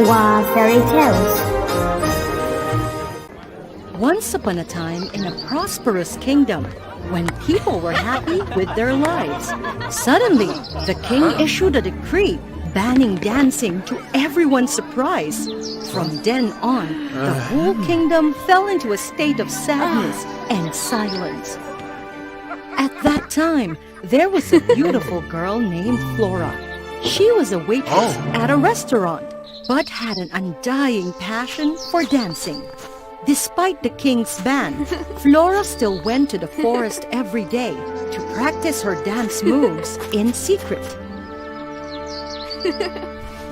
Wow, fairy tales. Once upon a time in a prosperous kingdom, when people were happy with their lives, suddenly the king issued a decree banning dancing to everyone's surprise. From then on, the whole kingdom fell into a state of sadness and silence. At that time, there was a beautiful girl named Flora. She was a waitress at a restaurant, but had an undying passion for dancing. Despite the king's ban, Flora still went to the forest every day to practice her dance moves in secret.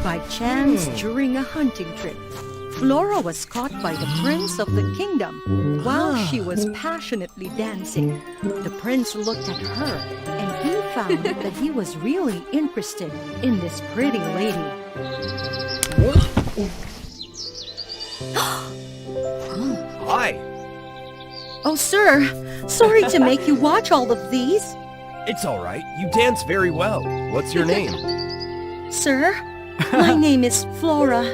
By chance, during a hunting trip, Flora was caught by the prince of the kingdom while she was passionately dancing. The prince looked at her and he found that he was really interested in this pretty lady. Hi. Oh, sir, sorry to make you watch all of these. It's all right. You dance very well. What's your name? Sir, my name is Flora.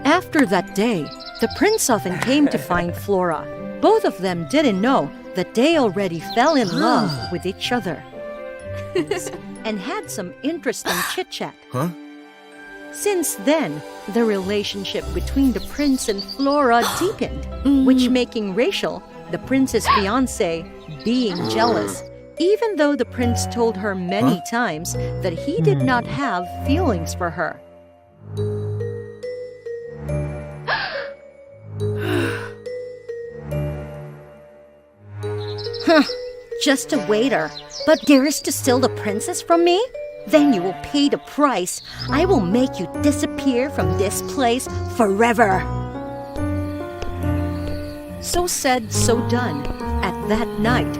After that day, the prince often came to find Flora. Both of them didn't know that they already fell in love with each other and had some interesting chit-chat. Huh? Since then, the relationship between the prince and Flora deepened, which making Rachel, the prince's fiancée, being jealous, even though the prince told her many times that he did not have feelings for her. Just a waiter, but dares to steal the princess from me? Then you will pay the price. I will make you disappear from this place forever. So said, so done. At that night,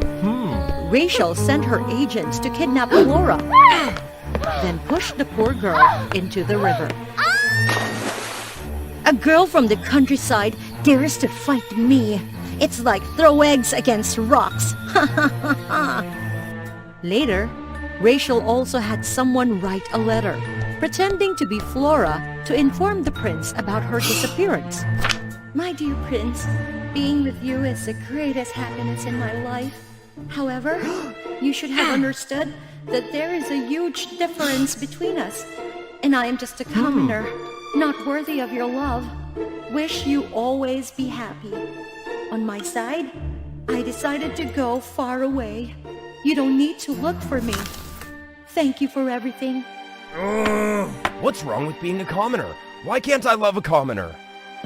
Rachel sent her agents to kidnap Flora, then pushed the poor girl into the river. A girl from the countryside dares to fight me. It's like throw eggs against rocks. Later, Rachel also had someone write a letter, pretending to be Flora to inform the prince about her disappearance. My dear prince, being with you is the greatest happiness in my life. However, you should have understood that there is a huge difference between us, and I am just a commoner, not worthy of your love. Wish you always be happy. On my side, I decided to go far away. You don't need to look for me. Thank you for everything. What's wrong with being a commoner? Why can't I love a commoner?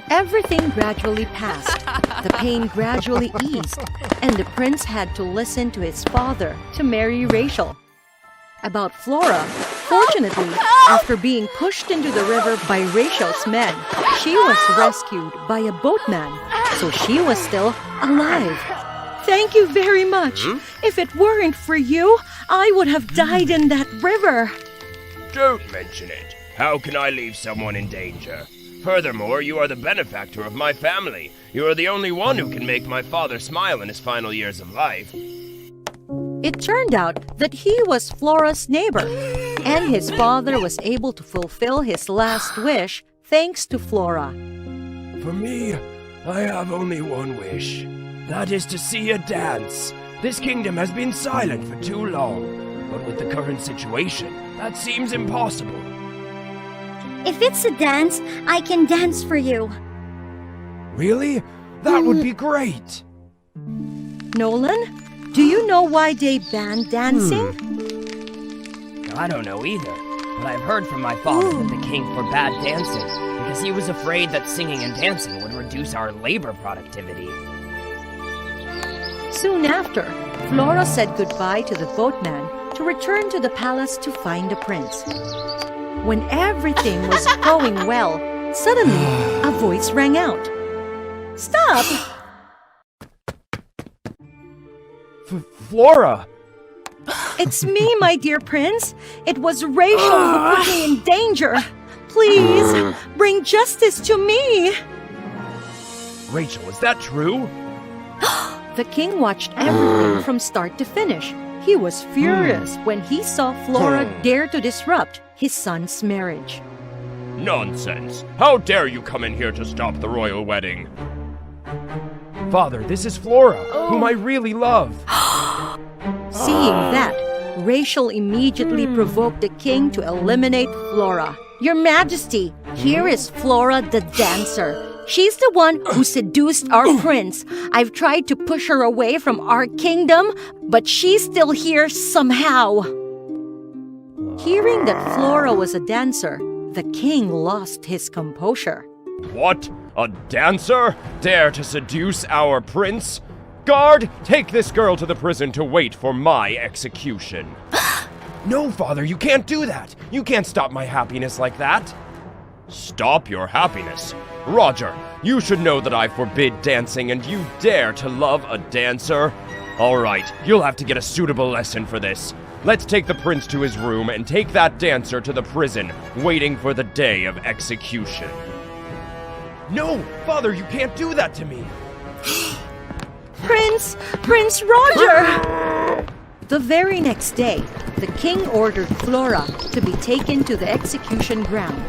Everything gradually passed. The pain gradually eased, and the prince had to listen to his father to marry Rachel. About Flora, fortunately, after being pushed into the river by Rachel's men, she was rescued by a boatman, so she was still alive. Thank you very much. If it weren't for you, I would have died in that river. Don't mention it. How can I leave someone in danger? Furthermore, you are the benefactor of my family. You are the only one who can make my father smile in his final years of life. It turned out that he was Flora's neighbor, and his father was able to fulfill his last wish thanks to Flora. For me, I have only one wish. That is to see a dance. This kingdom has been silent for too long, but with the current situation, that seems impossible. If it's a dance, I can dance for you. Really? That would be great. Nolan, do you know why they banned dancing? I don't know either, but I've heard from my father that the king forbade dancing because he was afraid that singing and dancing would reduce our labor productivity. Soon after, Flora said goodbye to the boatman to return to the palace to find the prince. When everything was going well, suddenly a voice rang out. Stop! Flora! It's me, my dear prince. It was Rachel who put me in danger. Please, bring justice to me. Rachel, is that true? The king watched everything from start to finish. He was furious when he saw Flora dare to disrupt his son's marriage. Nonsense! How dare you come in here to stop the royal wedding? Father, this is Flora, whom I really love. Seeing that, Rachel immediately provoked the king to eliminate Flora. Your Majesty, here is Flora the dancer. She's the one who seduced our prince. I've tried to push her away from our kingdom, but she's still here somehow. Hearing that Flora was a dancer, the king lost his composure. What? A dancer? Dare to seduce our prince? Guard, take this girl to the prison to wait for my execution. No, Father, you can't do that. You can't stop my happiness like that. Stop your happiness? Roger, you should know that I forbid dancing and you dare to love a dancer? All right, you'll have to get a suitable lesson for this. Let's take the prince to his room and take that dancer to the prison, waiting for the day of execution. No, Father, you can't do that to me. Prince Roger! The very next day, the king ordered Flora to be taken to the execution ground.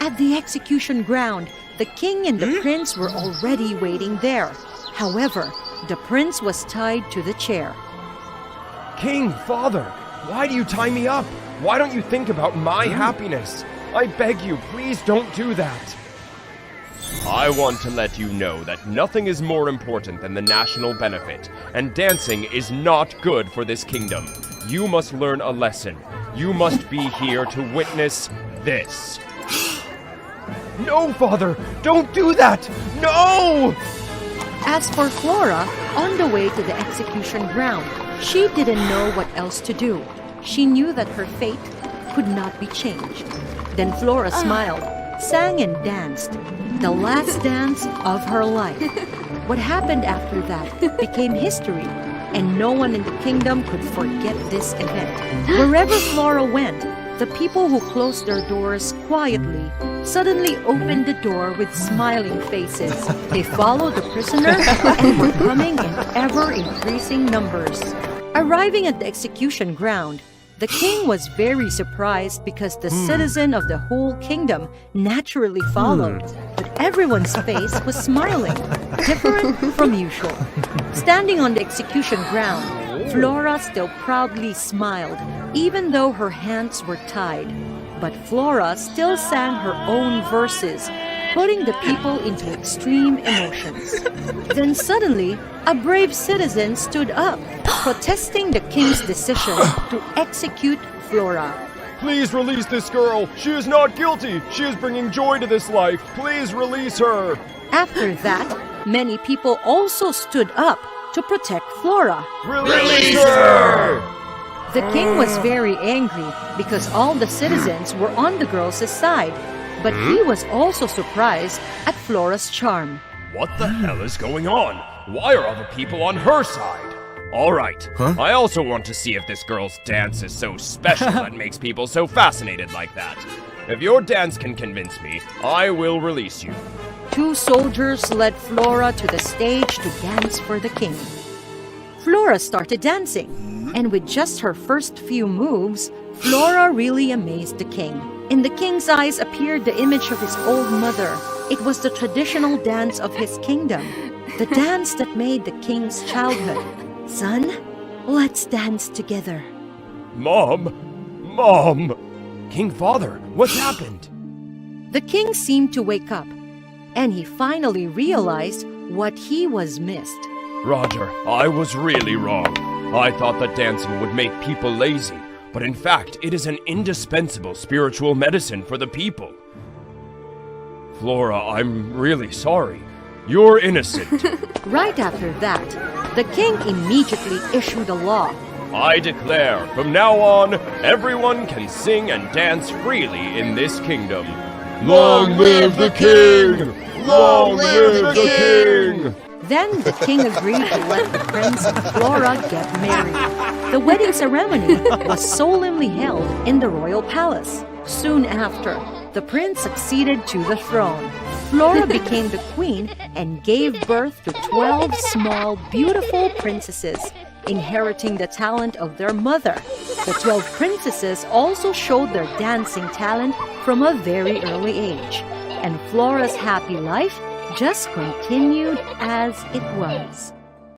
At the execution ground, the king and the prince were already waiting there. However, the prince was tied to the chair. King, Father, why do you tie me up? Why don't you think about my happiness? I beg you, please don't do that. I want to let you know that nothing is more important than the national benefit, and dancing is not good for this kingdom. You must learn a lesson. You must be here to witness this. No, Father! Don't do that! No! As for Flora, on the way to the execution ground, she didn't know what else to do. She knew that her fate could not be changed. Then Flora smiled, sang and danced, the last dance of her life. What happened after that became history, and no one in the kingdom could forget this event. Wherever Flora went, the people who closed their doors quietly suddenly opened the door with smiling faces. They followed the prisoner and were coming in ever-increasing numbers. Arriving at the execution ground, the king was very surprised because the citizen of the whole kingdom naturally followed, but everyone's face was smiling, different from usual. Standing on the execution ground, Flora still proudly smiled, even though her hands were tied. But Flora still sang her own verses, putting the people into extreme emotions. Then suddenly, a brave citizen stood up, protesting the king's decision to execute Flora. Please release this girl! She is not guilty! She is bringing joy to this life! Please release her! After that, many people also stood up to protect Flora. Release her! The king was very angry because all the citizens were on the girl's side, but he was also surprised at Flora's charm. What the hell is going on? Why are all the people on her side? All right, I also want to see if this girl's dance is so special that makes people so fascinated like that. If your dance can convince me, I will release you. 2 soldiers led Flora to the stage to dance for the king. Flora started dancing, and with just her first few moves, Flora really amazed the king. In the king's eyes appeared the image of his old mother. It was the traditional dance of his kingdom, the dance that made the king's childhood. Son, let's dance together. Mom! King Father, what's happened? The king seemed to wake up, and he finally realized what he was missed. Roger, I was really wrong. I thought that dancing would make people lazy, but in fact, it is an indispensable spiritual medicine for the people. Flora, I'm really sorry. You're innocent. Right after that, the king immediately issued a law. I declare, from now on, everyone can sing and dance freely in this kingdom. Long live the king! Long live the king! Then the king agreed to let the prince and Flora get married. The wedding ceremony was solemnly held in the royal palace. Soon after, the prince succeeded to the throne. Flora became the queen and gave birth to 12 small, beautiful princesses, inheriting the talent of their mother. The The 12 princesses also showed their dancing talent from a very early age, and Flora's happy life just continued as it was.